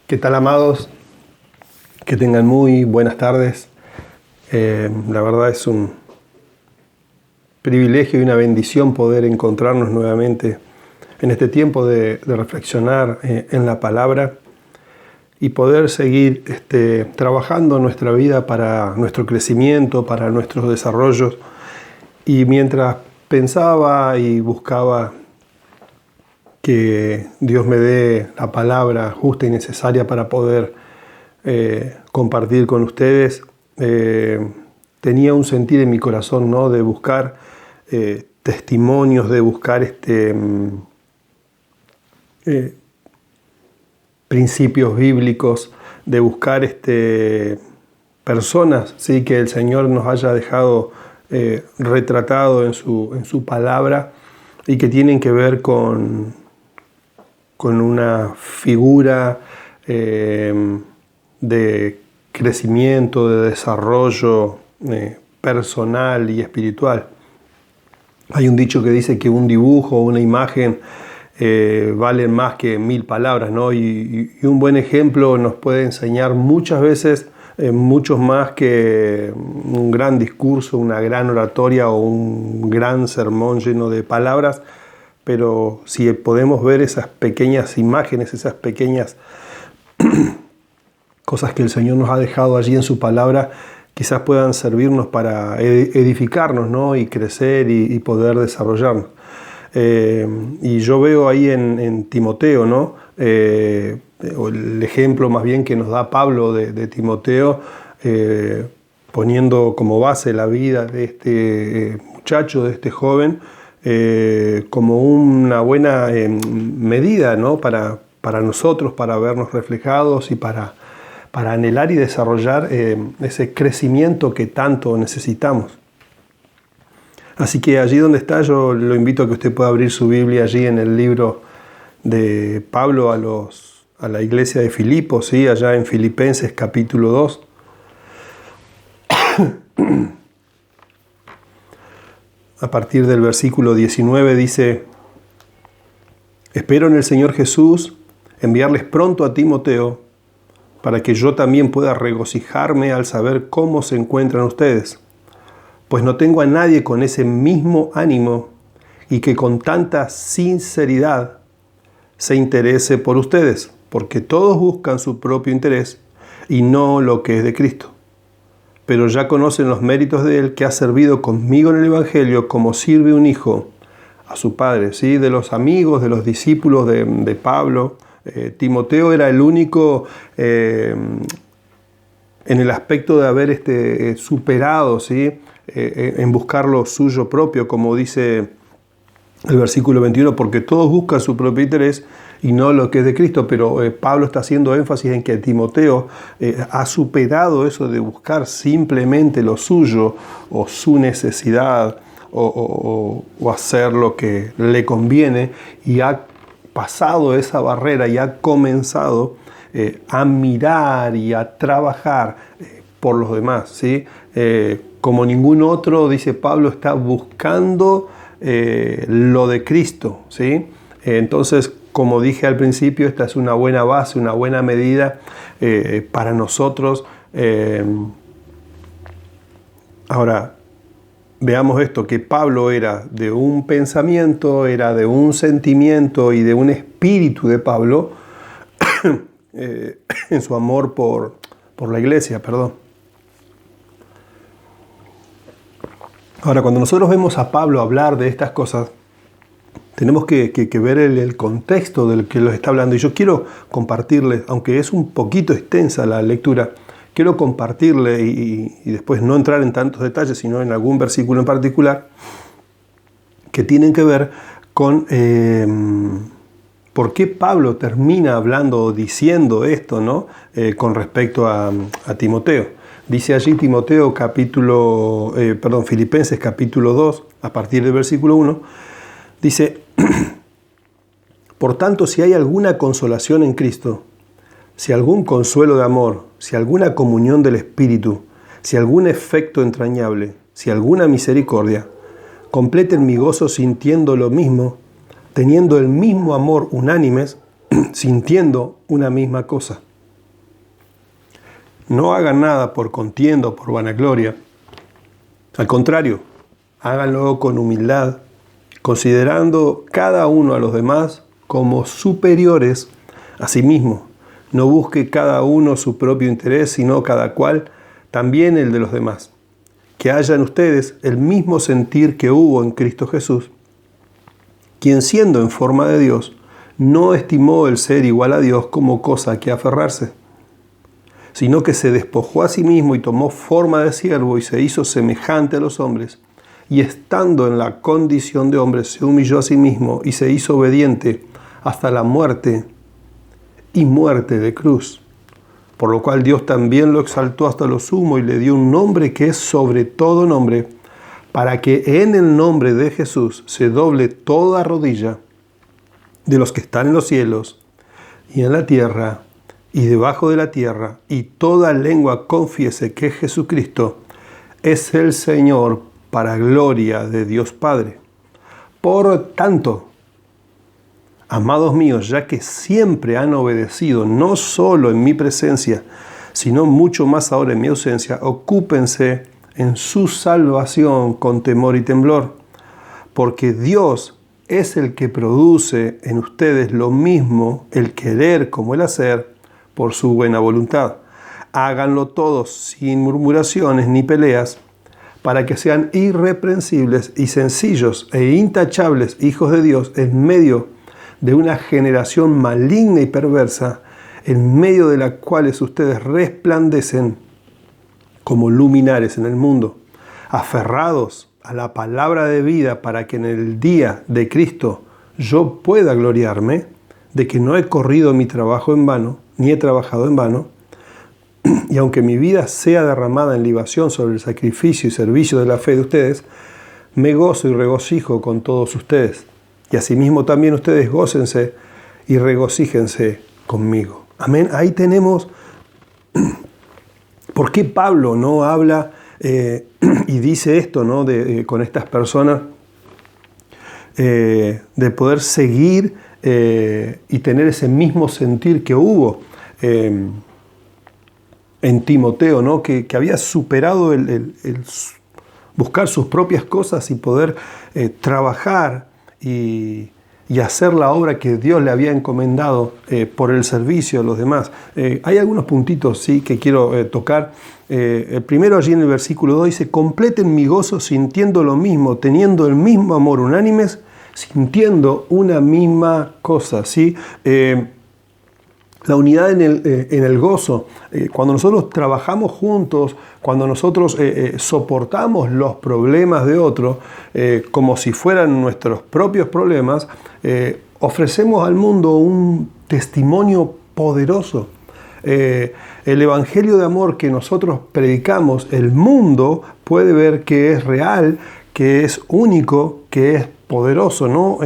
¿Qué tal, amados? Que tengan muy buenas tardes. La verdad es un privilegio y una bendición poder encontrarnos nuevamente en este tiempo de reflexionar en la palabra y poder seguir trabajando nuestra vida para nuestro crecimiento, para nuestros desarrollos. Y mientras pensaba y buscaba que Dios me dé la palabra justa y necesaria para poder compartir con ustedes, tenía un sentir en mi corazón, ¿no?, de buscar testimonios, de buscar principios bíblicos, de buscar personas, ¿sí?, que el Señor nos haya dejado retratado en su palabra y que tienen que ver con una figura de crecimiento, de desarrollo personal y espiritual. Hay un dicho que dice que un dibujo o una imagen valen más que 1000 palabras, ¿no? Y un buen ejemplo nos puede enseñar muchas veces mucho más que un gran discurso, una gran oratoria o un gran sermón lleno de palabras. Pero si podemos ver esas pequeñas imágenes, esas pequeñas cosas que el Señor nos ha dejado allí en su palabra, quizás puedan servirnos para edificarnos, ¿no?, y crecer y poder desarrollarnos. Y yo veo ahí en Timoteo, ¿no?, el ejemplo más bien que nos da Pablo de Timoteo, poniendo como base la vida de este muchacho, de este joven, como una buena medida, ¿no?, para nosotros, para vernos reflejados y para anhelar y desarrollar ese crecimiento que tanto necesitamos. Así que allí donde está, yo lo invito a que usted pueda abrir su Biblia allí en el libro de Pablo a la iglesia de Filipos, ¿sí?, allá en Filipenses capítulo 2. A partir del versículo 19 dice: espero en el Señor Jesús enviarles pronto a Timoteo, para que yo también pueda regocijarme al saber cómo se encuentran ustedes, pues no tengo a nadie con ese mismo ánimo y que con tanta sinceridad se interese por ustedes, porque todos buscan su propio interés y no lo que es de Cristo. Pero ya conocen los méritos de Él, que ha servido conmigo en el Evangelio como sirve un hijo a su padre, ¿sí? De los amigos, de los discípulos de Pablo, Timoteo era el único en el aspecto de haber superado, ¿sí?, en buscar lo suyo propio, como dice el versículo 21, porque todos buscan su propio interés y no lo que es de Cristo. Pero Pablo está haciendo énfasis en que Timoteo ha superado eso de buscar simplemente lo suyo o su necesidad o hacer lo que le conviene, y ha pasado esa barrera y ha comenzado a mirar y a trabajar por los demás, ¿sí? Como ningún otro, dice Pablo, está buscando lo de Cristo, ¿sí? Entonces, como dije al principio, esta es una buena base, una buena medida para nosotros. Ahora, veamos esto, que Pablo era de un pensamiento, era de un sentimiento y de un espíritu de Pablo en su amor por la iglesia, perdón. Ahora, cuando nosotros vemos a Pablo hablar de estas cosas, tenemos que ver el contexto del que los está hablando. Y yo quiero compartirles, aunque es un poquito extensa la lectura, quiero compartirle y después no entrar en tantos detalles, sino en algún versículo en particular, que tienen que ver con por qué Pablo termina hablando o diciendo esto, ¿no?, con respecto a Timoteo. Dice allí Filipenses capítulo 2, a partir del versículo 1, dice: por tanto, si hay alguna consolación en Cristo, si algún consuelo de amor, si alguna comunión del Espíritu, si algún afecto entrañable, si alguna misericordia, completen mi gozo sintiendo lo mismo, teniendo el mismo amor unánimes, sintiendo una misma cosa. no hagan nada por contienda o por vanagloria. Al contrario, háganlo con humildad, considerando cada uno a los demás como superiores a sí mismo. No busque cada uno su propio interés, sino cada cual también el de los demás. Que haya en ustedes el mismo sentir que hubo en Cristo Jesús, quien siendo en forma de Dios, no estimó el ser igual a Dios como cosa a que aferrarse, sino que se despojó a sí mismo y tomó forma de siervo y se hizo semejante a los hombres, y estando en la condición de hombre se humilló a sí mismo y se hizo obediente hasta la muerte y muerte de cruz. Por lo cual Dios también lo exaltó hasta lo sumo y le dio un nombre que es sobre todo nombre, para que en el nombre de Jesús se doble toda rodilla de los que están en los cielos y en la tierra y debajo de la tierra, y toda lengua confiese que Jesucristo es el Señor, para gloria de Dios Padre. Por tanto, amados míos, ya que siempre han obedecido, no solo en mi presencia, sino mucho más ahora en mi ausencia, ocúpense en su salvación con temor y temblor, porque Dios es el que produce en ustedes lo mismo, el querer como el hacer, por su buena voluntad. Háganlo todos sin murmuraciones ni peleas, para que sean irreprensibles y sencillos e intachables hijos de Dios en medio de una generación maligna y perversa, en medio de la cual ustedes resplandecen como luminares en el mundo, aferrados a la palabra de vida, para que en el día de Cristo yo pueda gloriarme de que no he corrido mi trabajo en vano, ni he trabajado en vano, y aunque mi vida sea derramada en libación sobre el sacrificio y servicio de la fe de ustedes, me gozo y regocijo con todos ustedes. Y asimismo también ustedes gócense y regocíjense conmigo. Amén. Ahí tenemos por qué Pablo no habla y dice esto, ¿no? Con estas personas, de poder seguir y tener ese mismo sentir que hubo en Timoteo, ¿no? Que había superado el buscar sus propias cosas y poder trabajar y hacer la obra que Dios le había encomendado por el servicio a los demás. Hay algunos puntitos, ¿sí?, que quiero tocar. El primero, allí en el versículo 2, dice: completen mi gozo sintiendo lo mismo, teniendo el mismo amor, unánimes, sintiendo una misma cosa, ¿sí? La unidad en el gozo. Cuando nosotros trabajamos juntos, cuando nosotros soportamos los problemas de otro como si fueran nuestros propios problemas, ofrecemos al mundo un testimonio poderoso. El evangelio de amor que nosotros predicamos, el mundo puede ver que es real, que es único, que es poderoso, ¿no?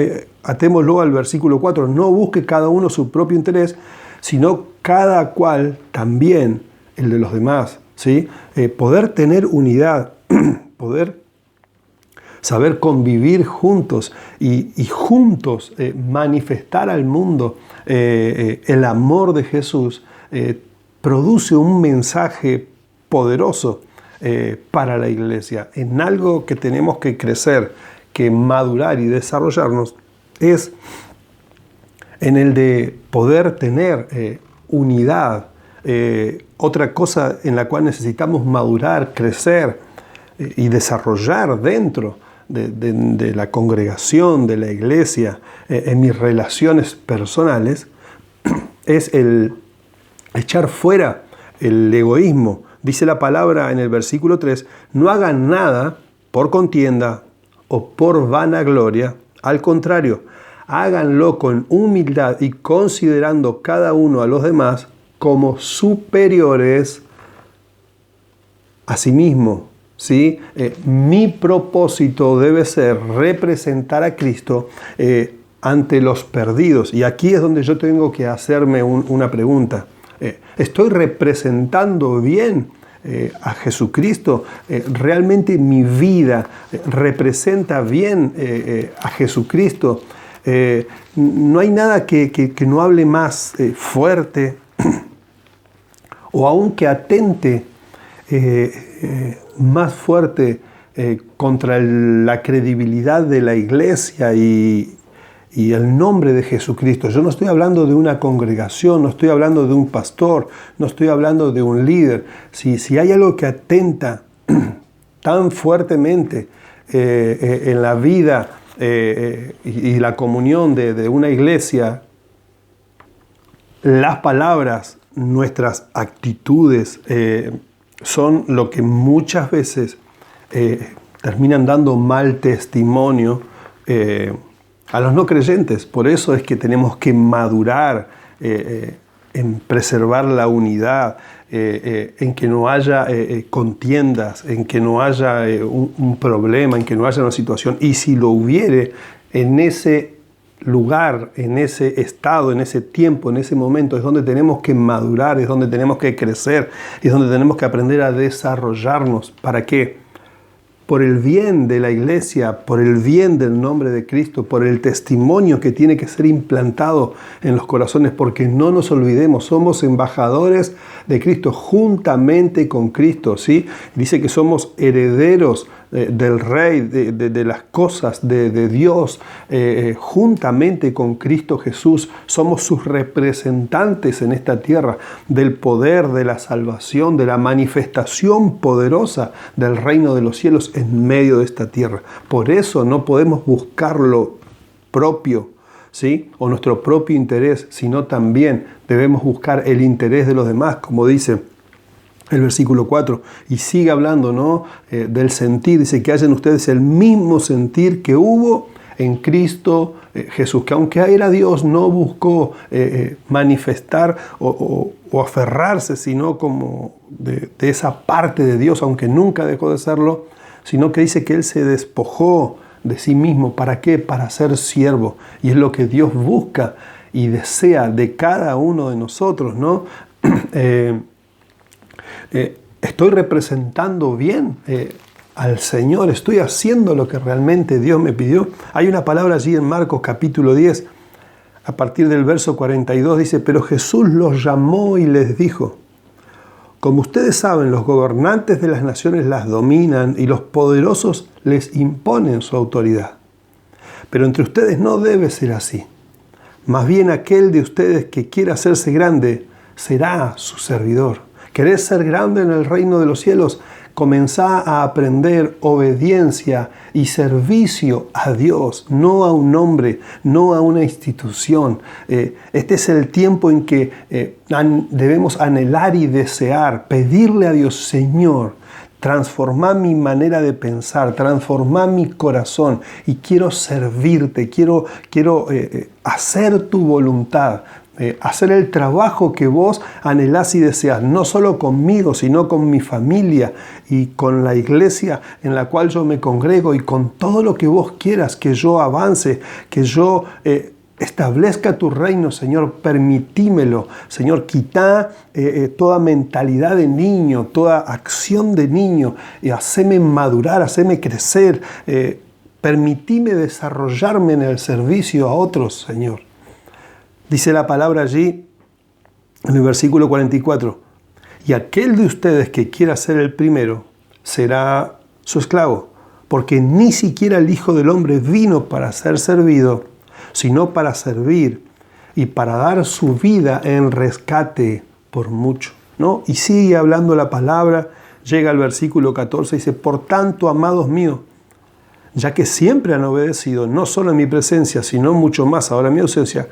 Atémoslo al versículo 4. No busque cada uno su propio interés, sino cada cual también el de los demás, ¿sí? Poder tener unidad, poder saber convivir juntos y juntos manifestar al mundo el amor de Jesús, produce un mensaje poderoso para la iglesia. En algo que tenemos que crecer, que madurar y desarrollarnos, es en el de poder tener unidad. Otra cosa en la cual necesitamos madurar, crecer y desarrollar dentro de la congregación, de la iglesia, en mis relaciones personales, es el echar fuera el egoísmo. Dice la palabra en el versículo 3, no hagan nada por contienda o por vanagloria, al contrario, háganlo con humildad y considerando cada uno a los demás como superiores a sí mismo, ¿sí? Mi propósito debe ser representar a Cristo ante los perdidos. Y aquí es donde yo tengo que hacerme una pregunta. ¿Estoy representando bien a Jesucristo? ¿Realmente mi vida representa bien a Jesucristo? No hay nada que no hable más fuerte o aun que atente más fuerte contra la credibilidad de la iglesia y el nombre de Jesucristo. Yo no estoy hablando de una congregación, no estoy hablando de un pastor, no estoy hablando de un líder. Si hay algo que atenta tan fuertemente en la vida y la comunión de una iglesia, las palabras, nuestras actitudes son lo que muchas veces terminan dando mal testimonio a los no creyentes. Por eso es que tenemos que madurar en preservar la unidad, en que no haya contiendas, en que no haya un problema, en que no haya una situación. Y si lo hubiere, en ese lugar, en ese estado, en ese tiempo, en ese momento, es donde tenemos que madurar, es donde tenemos que crecer, es donde tenemos que aprender a desarrollarnos. ¿Para qué? Por el bien de la iglesia, por el bien del nombre de Cristo, por el testimonio que tiene que ser implantado en los corazones, porque no nos olvidemos, somos embajadores de Cristo juntamente con Cristo, ¿sí? Dice que somos herederos del Rey, de las cosas de Dios, juntamente con Cristo Jesús. Somos sus representantes en esta tierra, del poder, de la salvación, de la manifestación poderosa del reino de los cielos en medio de esta tierra. Por eso no podemos buscar lo propio, ¿sí? O nuestro propio interés, sino también debemos buscar el interés de los demás, como dice el versículo 4, y sigue hablando, ¿no? Del sentir. Dice que hayan ustedes el mismo sentir que hubo en Cristo Jesús, que aunque era Dios, no buscó manifestar o aferrarse, sino como de esa parte de Dios, aunque nunca dejó de serlo, sino que dice que Él se despojó de sí mismo. ¿Para qué? Para ser siervo. Y es lo que Dios busca y desea de cada uno de nosotros, ¿no? Estoy representando bien al Señor, estoy haciendo lo que realmente Dios me pidió. Hay una palabra allí en Marcos capítulo 10, a partir del verso 42, dice: pero Jesús los llamó y les dijo: como ustedes saben, los gobernantes de las naciones las dominan y los poderosos les imponen su autoridad. Pero entre ustedes no debe ser así. Más bien aquel de ustedes que quiera hacerse grande será su servidor. ¿Querés ser grande en el reino de los cielos? Comenzá a aprender obediencia y servicio a Dios, no a un hombre, no a una institución. Este es el tiempo en que debemos anhelar y desear, pedirle a Dios: Señor, transformá mi manera de pensar, transformá mi corazón y quiero servirte, quiero hacer tu voluntad. Hacer el trabajo que vos anhelás y deseas, no solo conmigo, sino con mi familia y con la iglesia en la cual yo me congrego, y con todo lo que vos quieras que yo avance, que yo establezca tu reino, Señor. Permitímelo, Señor. Quitá toda mentalidad de niño, toda acción de niño, y haceme madurar, haceme crecer. Permitime desarrollarme en el servicio a otros, Señor. Dice la palabra allí en el versículo 44, y aquel de ustedes que quiera ser el primero será su esclavo, porque ni siquiera el Hijo del Hombre vino para ser servido, sino para servir y para dar su vida en rescate por mucho, ¿no? Y sigue hablando la palabra, llega al versículo 14 y dice: por tanto, amados míos, ya que siempre han obedecido, no solo en mi presencia, sino mucho más ahora en mi ausencia,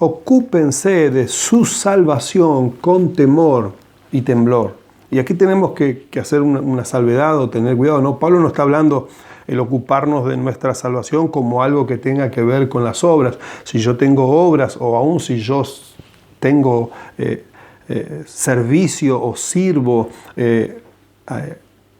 ocúpense de su salvación con temor y temblor. Y aquí tenemos que hacer una salvedad o tener cuidado, ¿no? Pablo no está hablando el ocuparnos de nuestra salvación como algo que tenga que ver con las obras. Si yo tengo obras, o aún si yo tengo servicio o sirvo en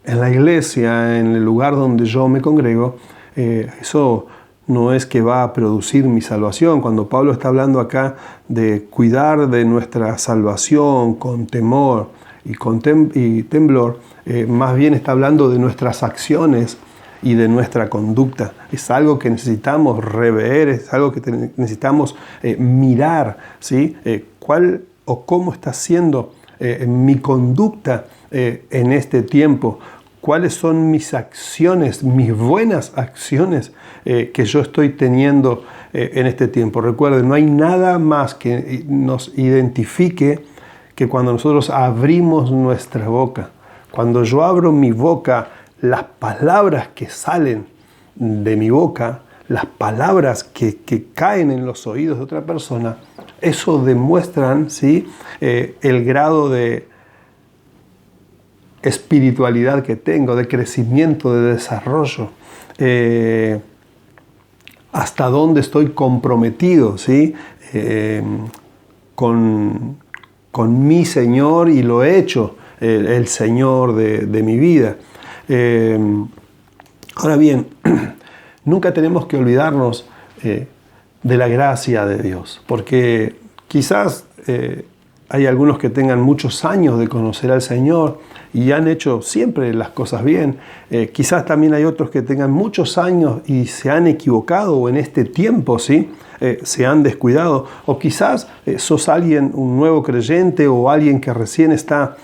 la iglesia, en el lugar donde yo me congrego, eso no es que va a producir mi salvación. Cuando Pablo está hablando acá de cuidar de nuestra salvación con temor y temblor, más bien está hablando de nuestras acciones y de nuestra conducta. Es algo que necesitamos rever, es algo que necesitamos mirar, ¿sí? ¿Cuál o cómo está siendo mi conducta en este tiempo? ¿Cuáles son mis acciones, mis buenas acciones que yo estoy teniendo en este tiempo? Recuerden, no hay nada más que nos identifique que cuando nosotros abrimos nuestra boca. Cuando yo abro mi boca, las palabras que salen de mi boca, las palabras que caen en los oídos de otra persona, eso demuestran, ¿sí?, el grado de espiritualidad que tengo, de crecimiento, de desarrollo, hasta dónde estoy comprometido, ¿sí?, con mi Señor, y lo he hecho el Señor de mi vida. Ahora bien, nunca tenemos que olvidarnos de la gracia de Dios, porque quizás hay algunos que tengan muchos años de conocer al Señor y han hecho siempre las cosas bien. Quizás también hay otros que tengan muchos años y se han equivocado, o en este tiempo, ¿sí?, se han descuidado. O quizás sos alguien, un nuevo creyente, o alguien que recién está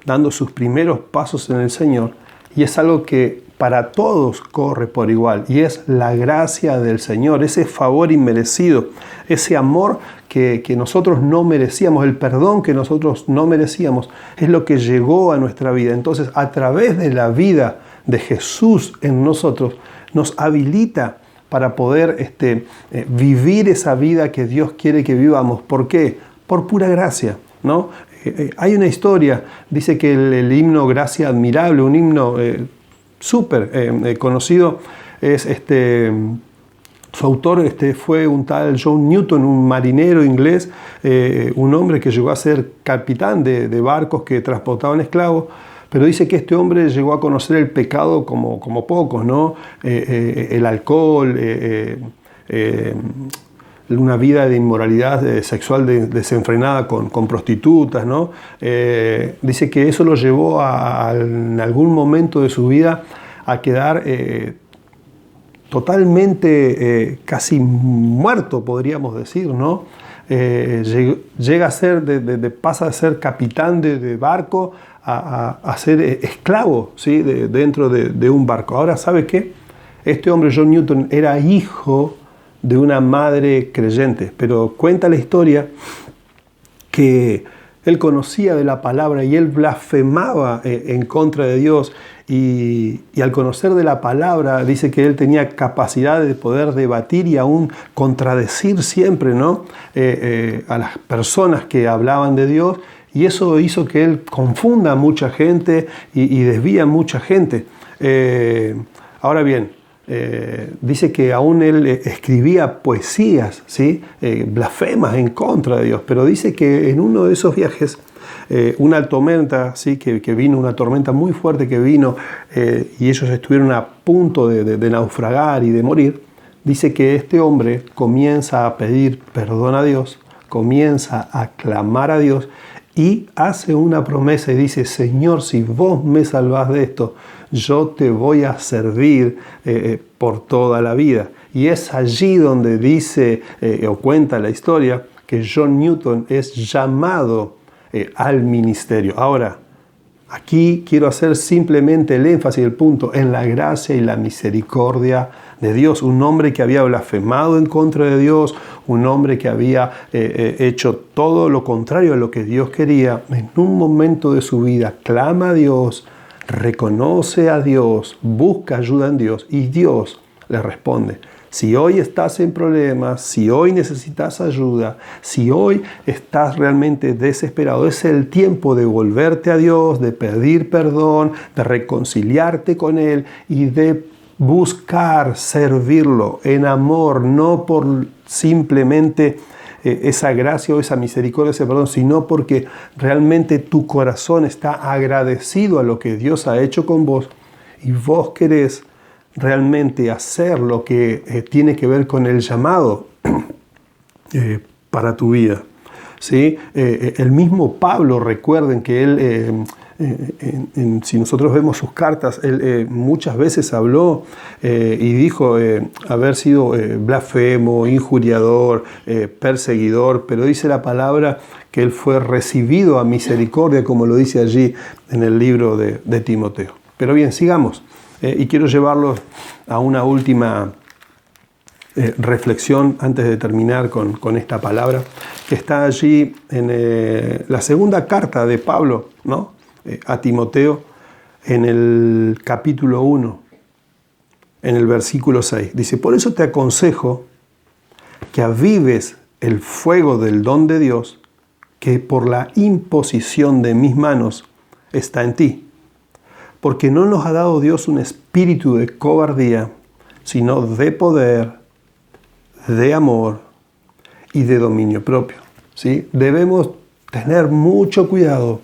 dando sus primeros pasos en el Señor, y es algo que para todos corre por igual, y es la gracia del Señor, ese favor inmerecido, ese amor que nosotros no merecíamos, el perdón que nosotros no merecíamos, es lo que llegó a nuestra vida. Entonces, a través de la vida de Jesús en nosotros, nos habilita para poder vivir esa vida que Dios quiere que vivamos. ¿Por qué? Por pura gracia, ¿no? Hay una historia, dice que el himno Gracia Admirable, un himno súper conocido, es su autor fue un tal John Newton, un marinero inglés, un hombre que llegó a ser capitán de barcos que transportaban esclavos, pero dice que este hombre llegó a conocer el pecado como pocos, ¿no? El alcohol, una vida de inmoralidad sexual desenfrenada con prostitutas, ¿no? Dice que eso lo llevó en algún momento de su vida a quedar totalmente casi muerto, podríamos decir, ¿no? Llega a ser, pasa a ser capitán de barco a ser esclavo, ¿sí?, dentro de un barco. Ahora, ¿sabe qué? Este hombre, John Newton, era hijo de una madre creyente, pero cuenta la historia que él conocía de la palabra y él blasfemaba en contra de Dios, y al conocer de la palabra dice que él tenía capacidad de poder debatir y aún contradecir siempre, ¿no?, a las personas que hablaban de Dios, y eso hizo que él confunda a mucha gente y desvía a mucha gente. Ahora bien, dice que aún él escribía poesías, ¿sí?, blasfemas en contra de Dios, pero dice que en uno de esos viajes, una tormenta, ¿sí?, que vino, una tormenta muy fuerte que vino, y ellos estuvieron a punto de naufragar y de morir, dice que este hombre comienza a pedir perdón a Dios, comienza a clamar a Dios y hace una promesa y dice: Señor, si vos me salvás de esto, yo te voy a servir por toda la vida. Y es allí donde dice o cuenta la historia que John Newton es llamado al ministerio. Ahora, aquí quiero hacer simplemente el énfasis, el punto, en la gracia y la misericordia de Dios. Un hombre que había blasfemado en contra de Dios, un hombre que había hecho todo lo contrario a lo que Dios quería, en un momento de su vida clama a Dios, reconoce a Dios, busca ayuda en Dios, y Dios le responde. Si hoy estás en problemas, si hoy necesitas ayuda, si hoy estás realmente desesperado, es el tiempo de volverte a Dios, de pedir perdón, de reconciliarte con Él y de buscar servirlo en amor, no por simplemente esa gracia o esa misericordia, ese perdón, sino porque realmente tu corazón está agradecido a lo que Dios ha hecho con vos y vos querés realmente hacer lo que tiene que ver con el llamado para tu vida, ¿sí? El mismo Pablo, recuerden que él si nosotros vemos sus cartas, él muchas veces habló y dijo haber sido blasfemo, injuriador, perseguidor, pero dice la palabra que él fue recibido a misericordia, como lo dice allí en el libro de Timoteo. Pero bien, sigamos. Y quiero llevarlos a una última reflexión antes de terminar con esta palabra, que está allí en la segunda carta de Pablo, ¿no? A Timoteo, en el capítulo 1, en el versículo 6. Dice: por eso te aconsejo que avives el fuego del don de Dios, que por la imposición de mis manos está en ti. Porque no nos ha dado Dios un espíritu de cobardía, sino de poder, de amor y de dominio propio. ¿Sí? Debemos tener mucho cuidado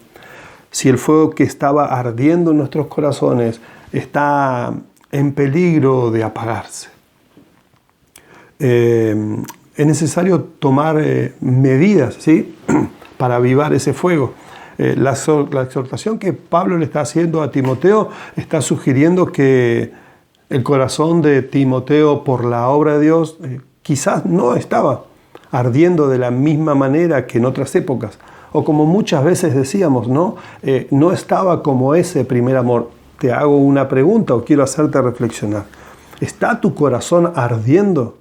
si el fuego que estaba ardiendo en nuestros corazones está en peligro de apagarse. Es necesario tomar medidas, ¿sí? Para avivar ese fuego. La exhortación que Pablo le está haciendo a Timoteo está sugiriendo que el corazón de Timoteo, por la obra de Dios, quizás no estaba ardiendo de la misma manera que en otras épocas. O como muchas veces decíamos, ¿no? No estaba como ese primer amor. Te hago una pregunta o quiero hacerte reflexionar. ¿Está tu corazón ardiendo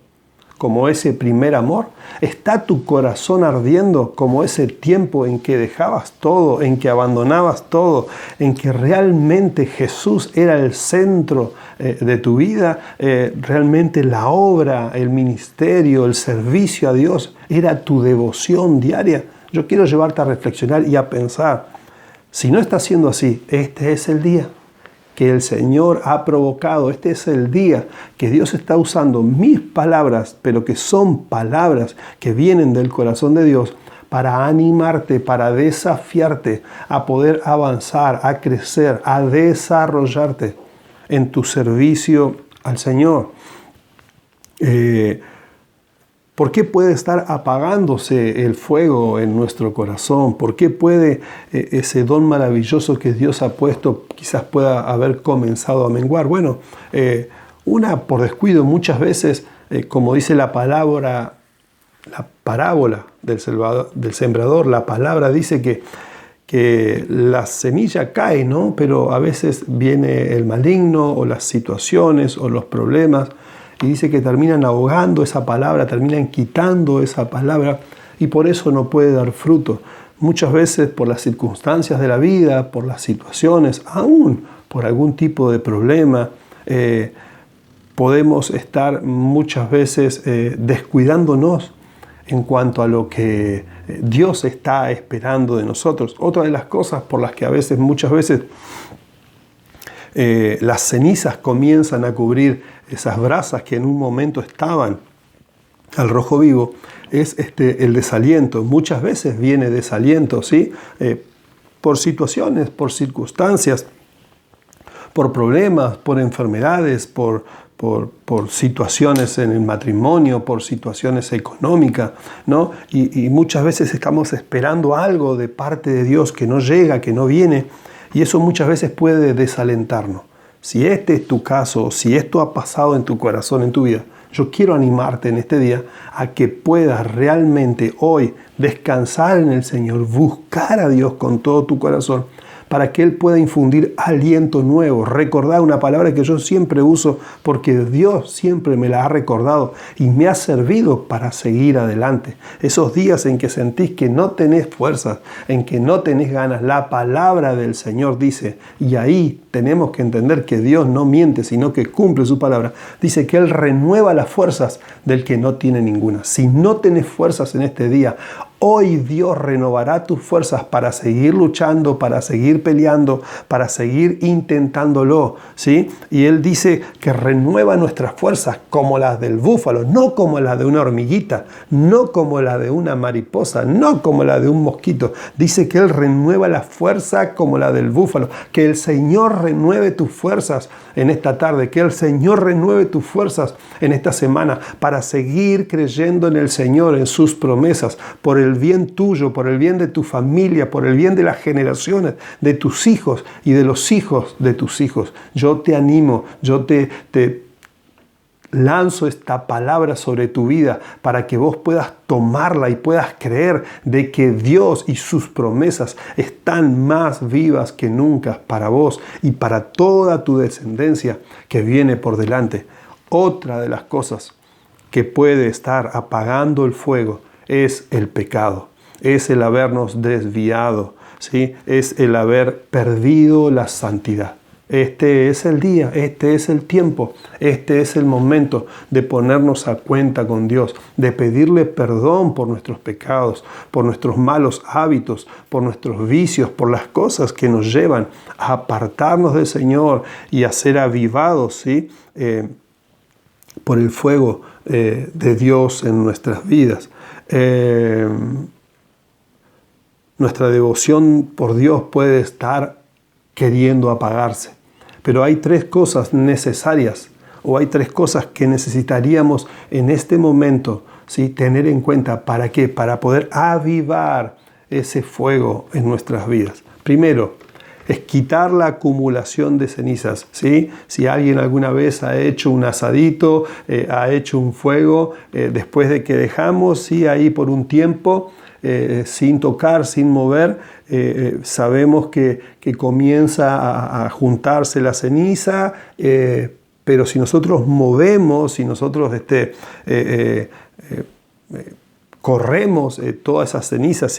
como ese primer amor? ¿Está tu corazón ardiendo como ese tiempo en que dejabas todo, en que abandonabas todo, en que realmente Jesús era el centro de tu vida? Realmente la obra, el ministerio, el servicio a Dios era tu devoción diaria. Yo quiero llevarte a reflexionar y a pensar, si no está siendo así, este es el día que el Señor ha provocado. Este es el día que Dios está usando mis palabras, pero que son palabras que vienen del corazón de Dios, para animarte, para desafiarte a poder avanzar, a crecer, a desarrollarte en tu servicio al Señor. ¿Por qué puede estar apagándose el fuego en nuestro corazón? ¿Por qué puede ese don maravilloso que Dios ha puesto quizás pueda haber comenzado a menguar? Bueno, por descuido muchas veces, como dice la parábola del sembrador, la palabra dice que la semilla cae, ¿no? Pero a veces viene el maligno o las situaciones o los problemas, y dice que terminan ahogando esa palabra, terminan quitando esa palabra, y por eso no puede dar fruto. Muchas veces por las circunstancias de la vida, por las situaciones, aún por algún tipo de problema, podemos estar muchas veces descuidándonos en cuanto a lo que Dios está esperando de nosotros. Otra de las cosas por las que muchas veces las cenizas comienzan a cubrir esas brasas que en un momento estaban al rojo vivo, es el desaliento. Muchas veces viene desaliento, ¿sí? Por situaciones, por circunstancias, por problemas, por enfermedades, por situaciones en el matrimonio, por situaciones económicas, ¿no? Y muchas veces estamos esperando algo de parte de Dios que no llega, que no viene, y eso muchas veces puede desalentarnos. Si este es tu caso, si esto ha pasado en tu corazón, en tu vida, yo quiero animarte en este día a que puedas realmente hoy descansar en el Señor, buscar a Dios con todo tu corazón, para que Él pueda infundir aliento nuevo. Recordar una palabra que yo siempre uso porque Dios siempre me la ha recordado y me ha servido para seguir adelante. Esos días en que sentís que no tenés fuerzas, en que no tenés ganas, la palabra del Señor dice, y ahí tenemos que entender que Dios no miente, sino que cumple su palabra. Dice que Él renueva las fuerzas del que no tiene ninguna. Si no tenés fuerzas en este día, hoy Dios renovará tus fuerzas para seguir luchando, para seguir peleando, para seguir intentándolo, ¿sí? Y Él dice que renueva nuestras fuerzas como las del búfalo, no como las de una hormiguita, no como la de una mariposa, no como la de un mosquito. Dice que Él renueva la fuerza como la del búfalo. Que el Señor renueve tus fuerzas en esta tarde, que el Señor renueve tus fuerzas en esta semana para seguir creyendo en el Señor, en sus promesas, por el el bien tuyo, por el bien de tu familia, por el bien de las generaciones, de tus hijos y de los hijos de tus hijos. Yo te animo, yo te lanzo esta palabra sobre tu vida para que vos puedas tomarla y puedas creer de que Dios y sus promesas están más vivas que nunca para vos y para toda tu descendencia que viene por delante. Otra de las cosas que puede estar apagando el fuego es el pecado, es el habernos desviado, ¿sí? Es el haber perdido la santidad. Este es el día, este es el tiempo, este es el momento de ponernos a cuenta con Dios, de pedirle perdón por nuestros pecados, por nuestros malos hábitos, por nuestros vicios, por las cosas que nos llevan a apartarnos del Señor y a ser avivados, ¿sí? Por el fuego de Dios en nuestras vidas. Nuestra devoción por Dios puede estar queriendo apagarse. Pero hay tres cosas necesarias o hay tres cosas que necesitaríamos en este momento, ¿sí? Tener en cuenta. ¿Para qué? Para poder avivar ese fuego en nuestras vidas. Primero, es quitar la acumulación de cenizas, ¿sí? Si alguien alguna vez ha hecho un asadito, ha hecho un fuego, después de que dejamos, ¿sí? Ahí por un tiempo, sin tocar, sin mover, sabemos que comienza a juntarse la ceniza, pero si nosotros movemos, si nosotros corremos todas esas cenizas,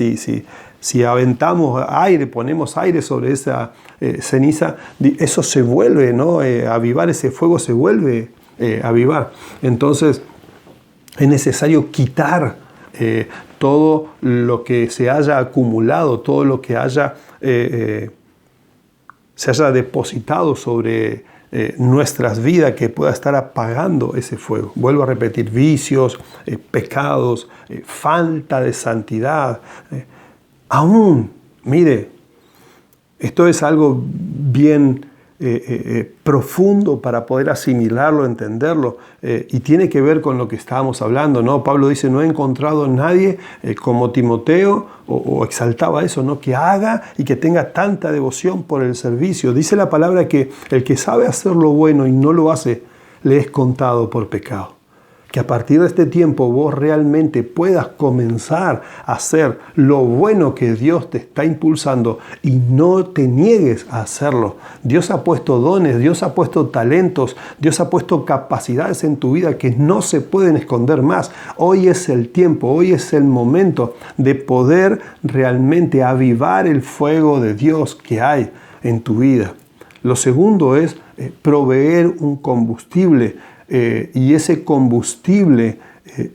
si aventamos aire, ponemos aire sobre esa ceniza, eso se vuelve, ¿no? Avivar ese fuego se vuelve a avivar. Entonces es necesario quitar todo lo que se haya acumulado, todo lo que se haya depositado sobre nuestras vidas que pueda estar apagando ese fuego. Vuelvo a repetir, vicios, pecados, falta de santidad. Aún, mire, esto es algo bien profundo para poder asimilarlo, entenderlo, y tiene que ver con lo que estábamos hablando, ¿no? Pablo dice, no he encontrado a nadie como Timoteo, o exaltaba eso, ¿no? Que haga y que tenga tanta devoción por el servicio. Dice la palabra que el que sabe hacer lo bueno y no lo hace, le es contado por pecado. Que a partir de este tiempo vos realmente puedas comenzar a hacer lo bueno que Dios te está impulsando y no te niegues a hacerlo. Dios ha puesto dones, Dios ha puesto talentos, Dios ha puesto capacidades en tu vida que no se pueden esconder más. Hoy es el tiempo, hoy es el momento de poder realmente avivar el fuego de Dios que hay en tu vida. Lo segundo es proveer un combustible. Y ese combustible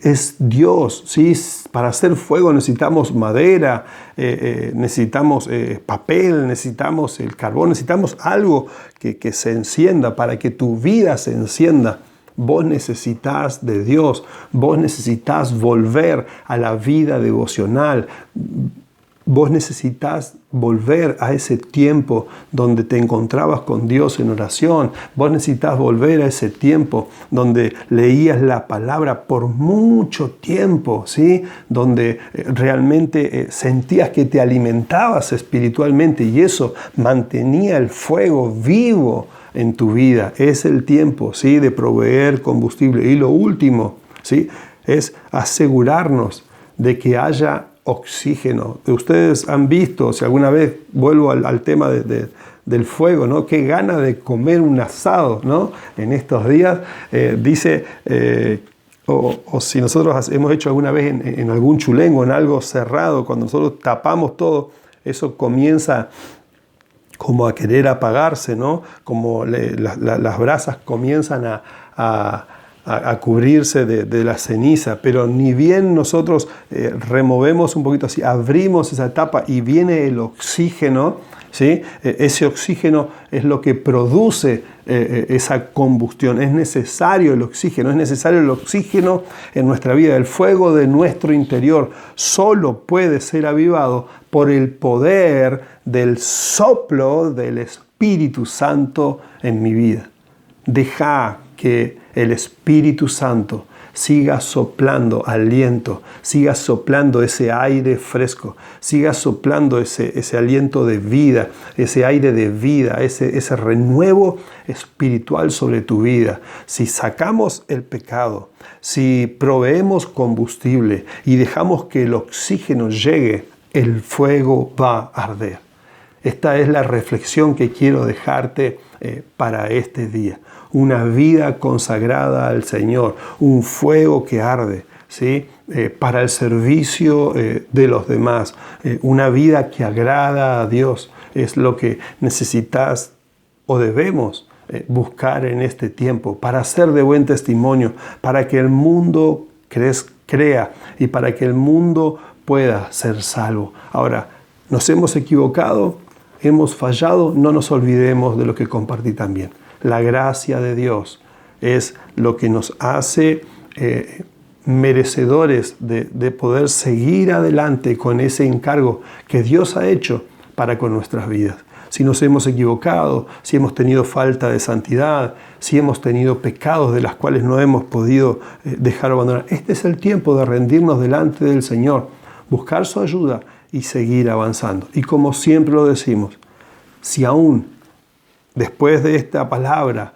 es Dios, ¿sí? Para hacer fuego necesitamos madera, necesitamos papel, necesitamos el carbón, necesitamos algo que se encienda para que tu vida se encienda. Vos necesitas de Dios, vos necesitas volver a la vida devocional. Vos necesitas volver a ese tiempo donde te encontrabas con Dios en oración. Vos necesitas volver a ese tiempo donde leías la palabra por mucho tiempo, ¿sí? Donde realmente sentías que te alimentabas espiritualmente y eso mantenía el fuego vivo en tu vida. Es el tiempo, ¿sí? De proveer combustible. Y lo último, ¿sí? Es asegurarnos de que haya oxígeno. Ustedes han visto, si alguna vez vuelvo al tema del fuego, ¿no? Qué gana de comer un asado, ¿no? En estos días, dice, o si nosotros hemos hecho alguna vez en algún chulengo, en algo cerrado, cuando nosotros tapamos todo, eso comienza como a querer apagarse, ¿no? Como las brasas comienzan a cubrirse de la ceniza, pero ni bien nosotros removemos un poquito así, abrimos esa tapa y viene el oxígeno, ¿sí? Ese oxígeno es lo que produce esa combustión. Es necesario el oxígeno, en nuestra vida. El fuego de nuestro interior solo puede ser avivado por el poder del soplo del Espíritu Santo en mi vida. Deja que el Espíritu Santo siga soplando aliento, siga soplando ese aire fresco, siga soplando ese aliento de vida, ese aire de vida, ese renuevo espiritual sobre tu vida. Si sacamos el pecado, si proveemos combustible y dejamos que el oxígeno llegue, el fuego va a arder. Esta es la reflexión que quiero dejarte para este día. Una vida consagrada al Señor, un fuego que arde, ¿sí? Para el servicio de los demás. Una vida que agrada a Dios es lo que necesitas o debemos buscar en este tiempo para ser de buen testimonio, para que el mundo crea y para que el mundo pueda ser salvo. Ahora, nos hemos equivocado, hemos fallado, no nos olvidemos de lo que compartí también. La gracia de Dios es lo que nos hace merecedores de poder seguir adelante con ese encargo que Dios ha hecho para con nuestras vidas. Si nos hemos equivocado, si hemos tenido falta de santidad, si hemos tenido pecados de los cuales no hemos podido dejar abandonar, este es el tiempo de rendirnos delante del Señor, buscar su ayuda y seguir avanzando. Y como siempre lo decimos, si aún después de esta palabra,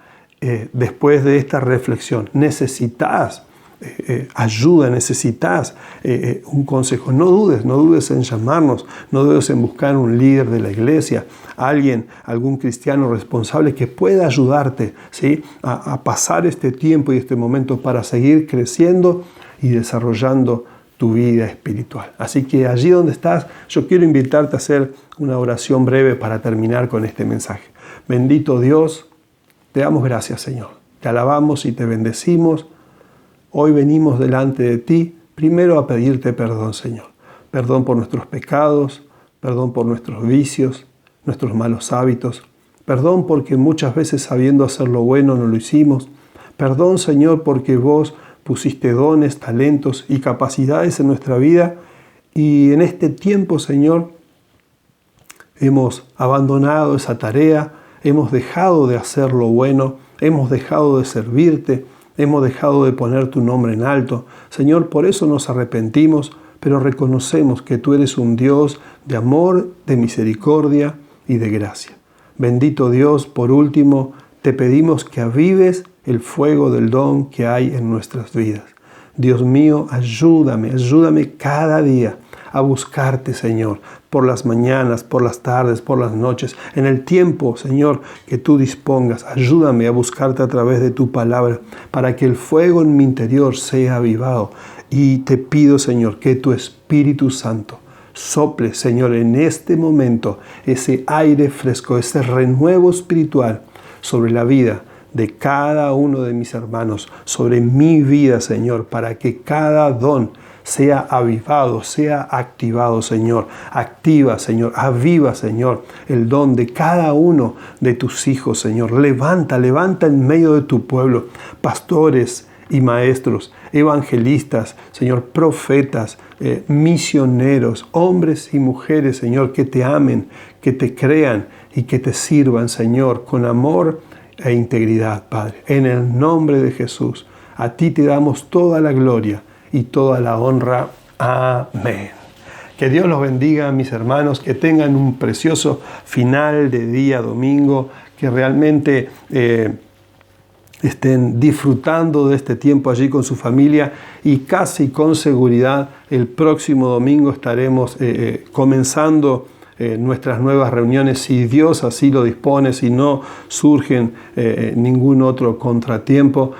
después de esta reflexión, necesitas ayuda, necesitas un consejo, no dudes en llamarnos, no dudes en buscar un líder de la iglesia, algún cristiano responsable que pueda ayudarte, ¿sí? a pasar este tiempo y este momento para seguir creciendo y desarrollando tu vida espiritual. Así que allí donde estás, yo quiero invitarte a hacer una oración breve para terminar con este mensaje. Bendito Dios, te damos gracias, Señor. Te alabamos y te bendecimos. Hoy venimos delante de ti, primero a pedirte perdón, Señor. Perdón por nuestros pecados, perdón por nuestros vicios, nuestros malos hábitos. Perdón porque muchas veces sabiendo hacer lo bueno no lo hicimos. Perdón, Señor, porque vos pusiste dones, talentos y capacidades en nuestra vida y en este tiempo, Señor, hemos abandonado esa tarea, hemos dejado de hacer lo bueno, hemos dejado de servirte, hemos dejado de poner tu nombre en alto. Señor, por eso nos arrepentimos, pero reconocemos que tú eres un Dios de amor, de misericordia y de gracia. Bendito Dios, por último, te pedimos que avives el fuego del don que hay en nuestras vidas. Dios mío, ayúdame cada día a buscarte, Señor, por las mañanas, por las tardes, por las noches, en el tiempo, Señor, que tú dispongas. Ayúdame a buscarte a través de tu palabra para que el fuego en mi interior sea avivado. Y te pido, Señor, que tu Espíritu Santo sople, Señor, en este momento ese aire fresco, ese renuevo espiritual sobre la vida de cada uno de mis hermanos, sobre mi vida, Señor, para que cada don sea avivado, sea activado, Señor. Activa, Señor, aviva, Señor, el don de cada uno de tus hijos, Señor. Levanta en medio de tu pueblo pastores y maestros, evangelistas, Señor, profetas, misioneros, hombres y mujeres, Señor, que te amen, que te crean y que te sirvan, Señor, con amor e integridad, Padre. En el nombre de Jesús, a ti te damos toda la gloria y toda la honra. Amén. Que Dios los bendiga, mis hermanos, que tengan un precioso final de día domingo, que realmente estén disfrutando de este tiempo allí con su familia y casi con seguridad el próximo domingo estaremos comenzando nuestras nuevas reuniones, si Dios así lo dispone, si no surgen ningún otro contratiempo.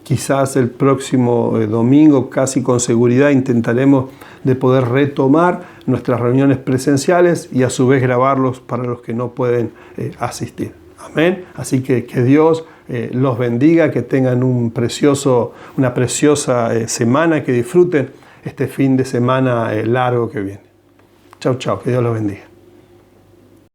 Quizás el próximo domingo, casi con seguridad, intentaremos de poder retomar nuestras reuniones presenciales y a su vez grabarlos para los que no pueden asistir. Amén. Así que Dios los bendiga, que tengan una preciosa semana, que disfruten este fin de semana largo que viene. Chau, chau, que Dios los bendiga.